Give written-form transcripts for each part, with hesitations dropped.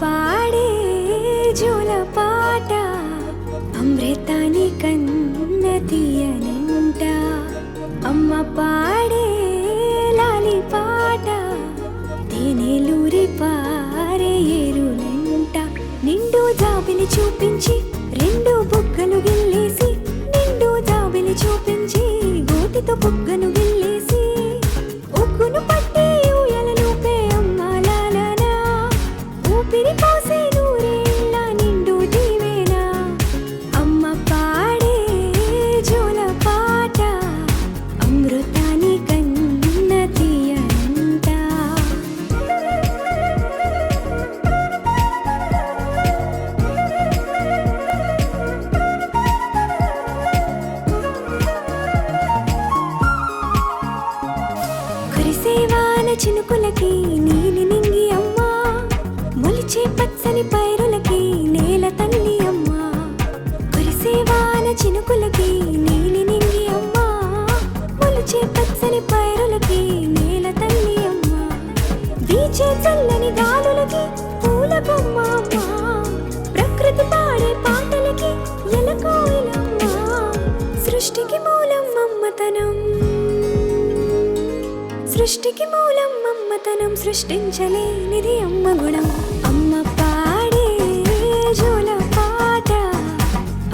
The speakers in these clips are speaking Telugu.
పాడే జోల పాట అమృతాని కన్న తీయనంట. అమ్మ పాడే లాలి పాట తేనెలూరి పారే ఏరులంట. నిండు జాబిలి చూపించి రెండు బుగ్గలు గిల్లేసి, నిండు జాబిలి చూపించి గోటితో బుగ్గను గిల్లేసి, ఉగ్గును పట్టి ఊయలలోపే అమ్మ లాలనా, ఊపిరి పోసే నూరేళ్ళ నిండు దీవేనా. అమ్మ పాడే జోల పాట అమృతాని కన్న తీయనంట. కురిసేవాన చినుకులకి నీలి నింగి అమ్మ, మొలిచే పచ్చని పైరులకి నేల తల్లి అమ్మ. కురిసేవాన చినుకులకి నీలి నింగి అమ్మ, మొలిచే పచ్చని పైరులకి నేల తల్లి అమ్మ. వీచే చల్లని గాలులకి పూల బొమ్మ అమ్మ, ప్రకృతి పాడే పాటలకి ఎలకోయిలమ్మ. సృష్టికి మూలం అమ్మతనం, సృష్టికి మూలం అమ్మతనం, సృష్టించలేనిది అమ్మ గుణం. అమ్మ పాడే జోల పాట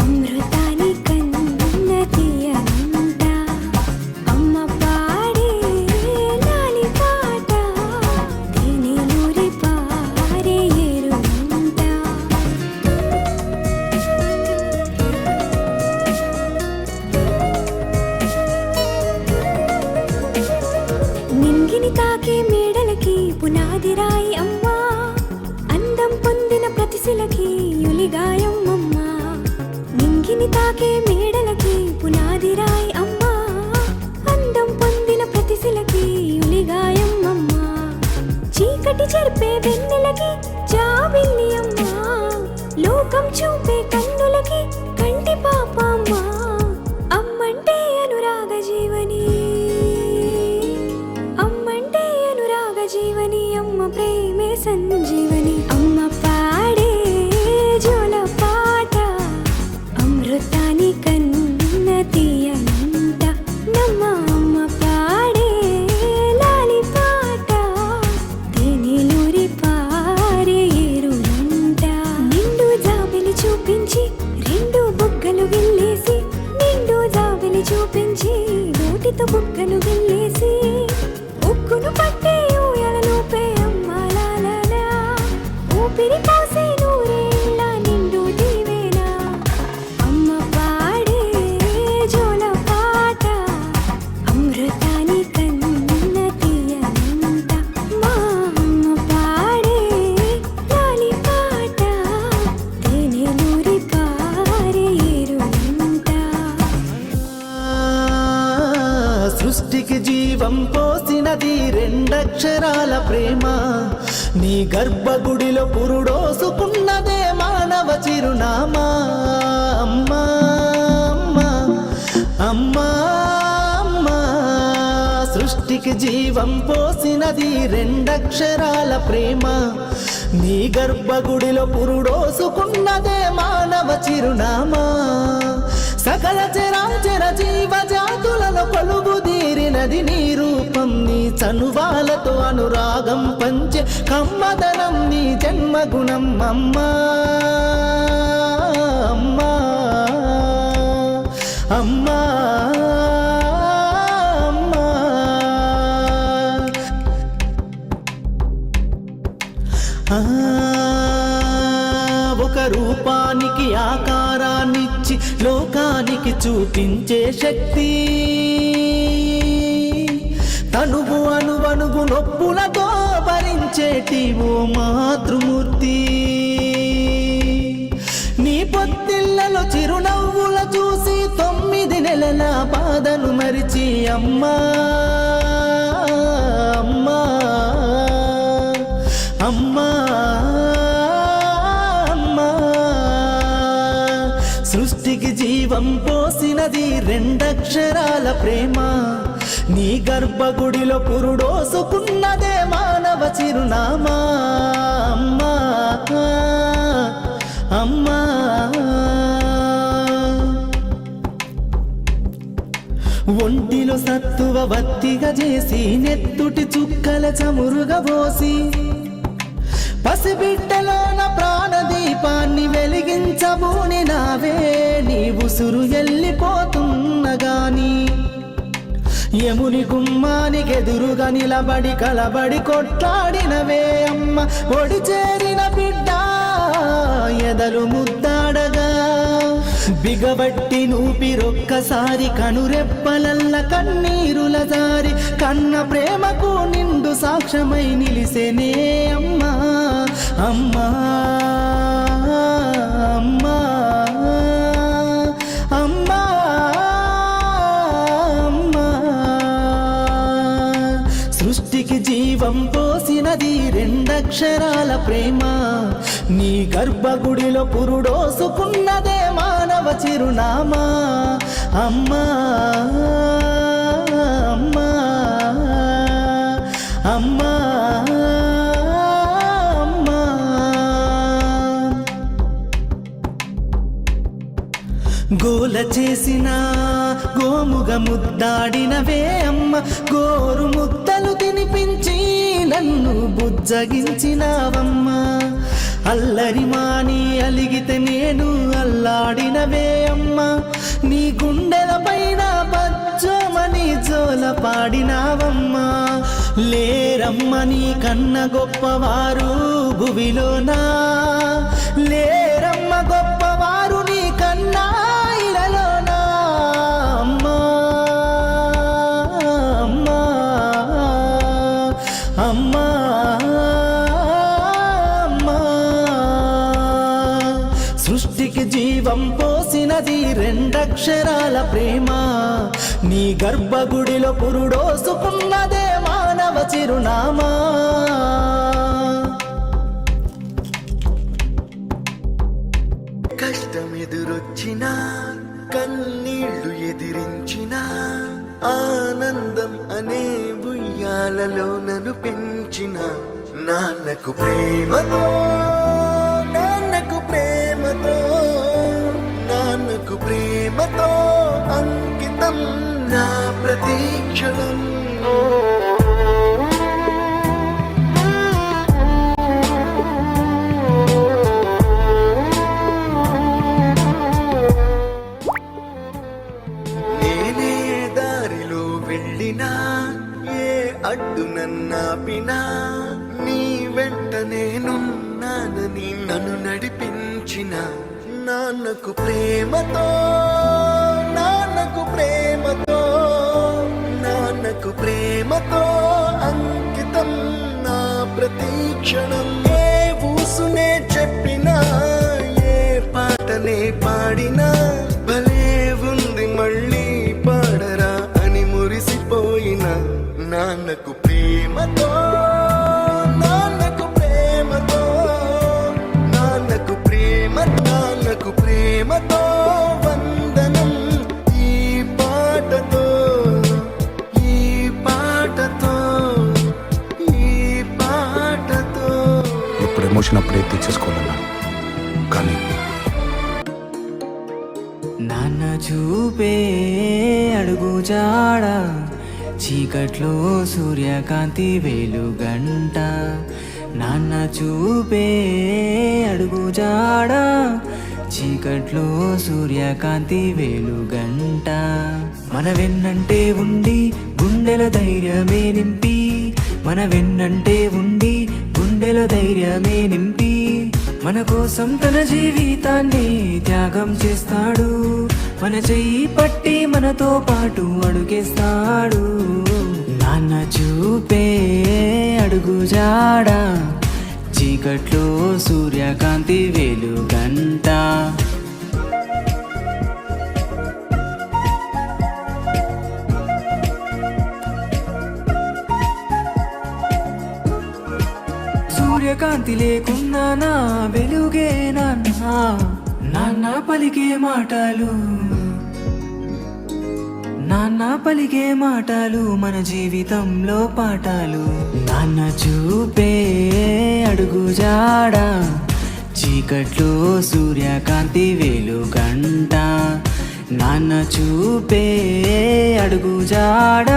అమృతాని కన్న తీయనంట. అమ్మ పాడే లాలి పాట తేనెలూరి పారే ఏరులంట. నింగిని తాకే మేడలకి పునాది రాయి అమ్మ, అందం పొందిన ప్రతిశిలకి యులిగాయం అమ్మ. నింగిని తాకే మేడలకి పునాది రాయి అమ్మ, అందం పొందిన ప్రతిశిలకి యులిగాయం అమ్మ. చీకటి చెరిపే వెన్నెలకి జాబిల్లి అమ్మ, లోకం చూపే కన్నులకి కంటి పాప అమ్మ. అమ్మంటే అనురాగ జీవని, అమ్మంటే అనురాగ జీవని, అమ్మ ప్రేమే సంజీవని. అమ్మ పాడే జోల పాట అమృతాని కన్న తీయనంట. నమ్మ అమ్మ పాడే లాలి పాట తేనెలూరి పారే ఏరులంట. నిండు జాబిలి చూపించి రెండు బుగ్గలు గిల్లేసి, నిండు జాబిలి చూపించి నోటితో బుగ్గను గిల్లేసి, ఉక్కును పట్టే ఊయలలోపే అమ్మ లాలనా, ఊపిరి పోసే నూరేళ్ళ నిండు దీవేనా. అమ్మ పాడే జోల పాట అమృతాని కన్న తీయనంట. మా అమ్మ పాడే లాలి పాట తేనెలూరి పారే ఏరులంట. సృష్టికి జీవం పోసినది రెండక్షరాల ప్రేమ, నీ గర్భగుడిలో పురుడోసుకున్నదే మానవ చిరునామా. అమ్మా అమ్మా అమ్మా అమ్మా, సృష్టికి జీవం పోసినది రెండక్షరాల ప్రేమ, నీ గర్భగుడిలో పురుడోసుకున్నదే మానవ చిరునామా. సకల చరాచర జీవ జాతులను కొలువుదీరినది నీ రూపం, నీ చనువాలతో అనురాగం పంచే కమ్మదనం నీ జన్మగుణం. అమ్మా అమ్మా అమ్మా అమ్మా. ఒక రూపానికి ఆకారాన్నిచ్చి లోకానికి చూపించే శక్తి, తనువు అణువణువు నొప్పులతో భరించేటి ఓ మాతృమూర్తి. నీ పొత్తిళ్లలో చిరునవ్వుల చూసి 9 నెలల బాధను మరిచి అమ్మా అమ్మా అమ్మా అమ్మా. సృష్టికి జీవం పోసినది రెండక్షరాల ప్రేమ, నీ గర్భగుడిలో పురుడోసుకున్నదే మానవ చిరునామా అమ్మా అమ్మా. ఒంటిలో సత్తువ వత్తిగా చేసి నెత్తుటి చుక్కల చమురుగా పోసి పసిబిడ్డలోన ప్రాణదీపాన్ని వెలిగించబూని నావే నీ ఉసురు వెళ్ళిపోతున్నగాని యముని గుమ్మానికెదురుగా నిలబడి కలబడి కొట్లాడినవే అమ్మ. ఒడి చేరిన బిడ్డ ఎదలు ముద్దాడగా బిగబట్టి నూపిరొక్కసారి కనురెప్పలల్ల కన్నీరుల జారి కన్న ప్రేమకు నిండు సాక్ష్యమై నిలిసేనే అమ్మా అమ్మా అమ్మా అమ్మా అమ్మా. సృష్టికి జీవం పోసినది రెండక్షరాల ప్రేమ. నీ గర్భగుడిలో పురుడోసుకున్నదే మానవ చిరునామా అమ్మా అమ్మా అమ్మా అమ్మా. గోల చేసిన గోముగ ముద్దాడినవే అమ్మ. గోరు ముద్దలు తినిపించి నన్ను బుజ్జగించినావమ్మా. అల్లరి మాని అలిగితే నేను అల్లాడినవే అమ్మా. నీ గుండెల పైన బజ్జోమని జోల పాడినావమ్మా. లేరమ్మ నీ కన్న గొప్పవారు భువిలోనా, లేరమ్మ గొప్పవారు నీ కన్నా ఇలలోనా అమ్మా అమ్మా అమ్మా అమ్మా. సృష్టికి జీవం పోసినది రెండక్షరాల ప్రేమ. నీ గర్భగుడిలో పురుడోసుకున్నదే మానవ చిరునామా. కష్టమెదురొచ్చినా కన్నీళ్లు ఎదిరించిన ఆనందం అనే ఉయ్యాలలో నన్ను పెంచిన నాన్నకు ప్రేమతో నాన్నకు ప్రేమతో నాన్నకు ప్రేమతో అంకితం నా ప్రతీక్షణం. నేనే దారిలో వెళ్ళినా ఏ అడ్డు నన్నాపినా నీ వెంట నేనున్నానని నన్ను నడిపించిన నాన్నకు ప్రేమతో నాన్నకు ప్రేమతో నాన్నకు ప్రేమతో అంకితం నా ప్రతీక్షణం. ఏ ఊసునే చెప్పినా ఏ పాటనే పాడినా భలే ఉంది మళ్ళీ పాడరా అని మురిసిపోయిన నాన్నకు ప్రేమతో నాన్నకు ప్రేమతో నాన్నకు ప్రేమ నాన్నకు ప్రేమతో వందనం. ఈ పాటతో ఈ పాటతో ఈ పాటతో. ఇప్పుడు ఎమోషన్ అప్పుడే తీర్చేసుకోవాలన్నా, కానీ నాన్న చూపే అడుగు జాడ చీకట్లో సూర్యకాంతి వెలుగంట. నాన్న చూపే అడుగు జాడ చీకట్లో సూర్యకాంతి వెలుగంట. మన వెన్నంటే ఉండి గుండెల ధైర్యమే నింపి, మన వెన్నంటే ఉండి గుండెల ధైర్యమే నింపి, మన కోసం తన జీవితాన్ని త్యాగం చేస్తాడు. మన చెయ్యి పట్టి మనతో పాటు అడుగేస్తాడు. నాన్న చూపే అడుగు జాడ చీకట్లో సూర్యకాంతి వెలుగంట. సూర్యకాంతి లేకున్నా నా వెలుగే నాన్న పలికే మాటలు, నాన్న పలికే మాటలు మన జీవితంలో పాఠాలు నాన్న చూపే అడుగు జాడ చీకట్లో సూర్యకాంతి వెలుగంట నాన్న చూపే అడుగు జాడ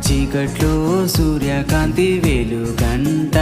చీకట్లో సూర్యకాంతి వెలుగంట